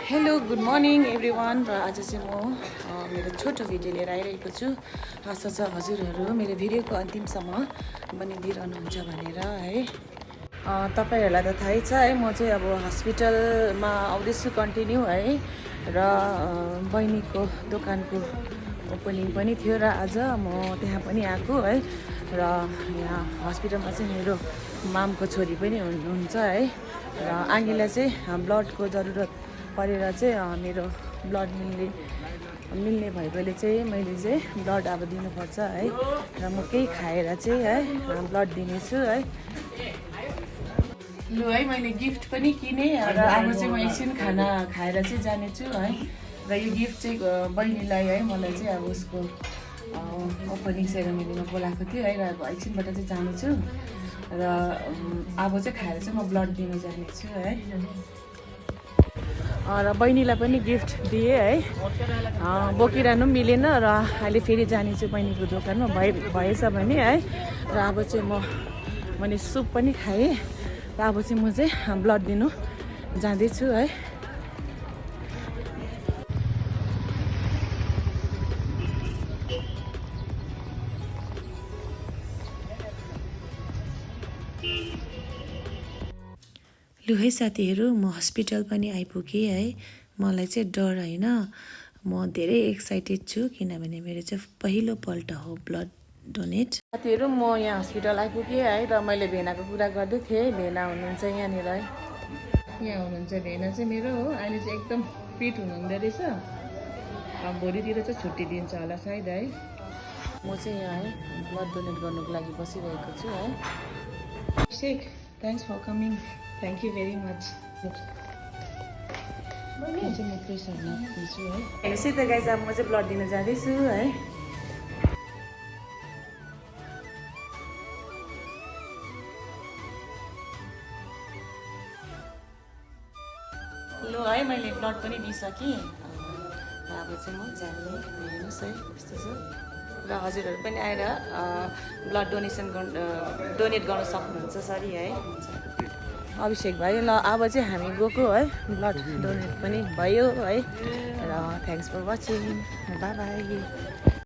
Hello good morning everyone. र आज चाहिँ म मेरो छोटो भिडियो लिएर आइरहेको छु। आशा छ हजुरहरू मेरो भिडियोको अन्तिमसम्म बनिदिइरहनुहुन्छ भनेर है। तपाईँहरूलाई त थाहै छ है, म चाहिँ अब हस्पिटलमा आउँदैछु कन्टिन्यू है। र बहिनीको दोकानको ओपनिङ पनि थियो र आज म त्यहाँ पनि आएको है। र यहाँ हस्पिटलमा चाहिँ मेरो मामको छोरी पनि हुनुहुन्छ है। र आङ्गीलाई चाहिँ ब्लडको जरुरत परेर चाहिँ मेरो ब्लड मिल्ने भएकोले चाहिँ मैले चाहिँ ब्लड अब दिनुपर्छ है। र म केही खाएर चाहिँ है ब्लड दिनेछु है। लु है, मैले गिफ्ट पनि किनेँ र अब चाहिँ म एकछिन खाना खाएर चाहिँ जानेछु है। र यो गिफ्ट चाहिँ बहिनीलाई है, मलाई चाहिँ अब उसको ओपनिङ सेरेमनीमा बोलाएको थियो है। र अब एकछिनबाट चाहिँ जानेछु र अब चाहिँ खाएर चाहिँ म ब्लड दिनु जानेछु है। र बहिनीलाई पनि गिफ्ट दिएँ है, बोकिरहनु पनि मिलेन। र अहिले फेरि जानेछु बहिनीको दोकानमा भएछ भने है। र अब चाहिँ मैले सुप पनि खाएँ र अब चाहिँ म चाहिँ ब्लड दिनु जाँदैछु है। लु है साथीहरू, म हस्पिटल पनि आइपुगेँ है। मलाई चाहिँ डर होइन, म धेरै एक्साइटेड छु किनभने मेरो चाहिँ पहिलोपल्ट हो ब्लड डोनेट। साथीहरू, म यहाँ हस्पिटल आइपुगेँ है। र मैले भेनाको कुरा गर्दै थिएँ, भेना हुनुहुन्छ यहाँनिर है। यहाँ हुनुहुन्छ भेना चाहिँ मेरो हो। अहिले चाहिँ एकदम फिट हुनुहुँदो रहेछ। अब भोलितिर चाहिँ छुट्टी दिन्छ होला सायद है। म चाहिँ यहाँ है ब्लड डोनेट गर्नुको लागि बसिरहेको छु है। Sheikh, thanks for coming, thank you very much. म चाहिँ म प्रेसरमा दिन्छु है। हेर्नुहोस् है त गाइस, अब म चाहिँ ब्लड दिन जाँदैछु है। लु है, मैले ब्लड पनि दिइसकेँ। अब चाहिँ म जाने, हेर्नुहोस् है यस्तो छ। र हजुरहरू पनि आएर ब्लड डोनेट गर्न सक्नुहुन्छ। सरी है, अभिषेक भाइ। ल अब चाहिँ हामी गएको है, ब्लड डोनेट पनि भयो है। र thanks for watching, bye by.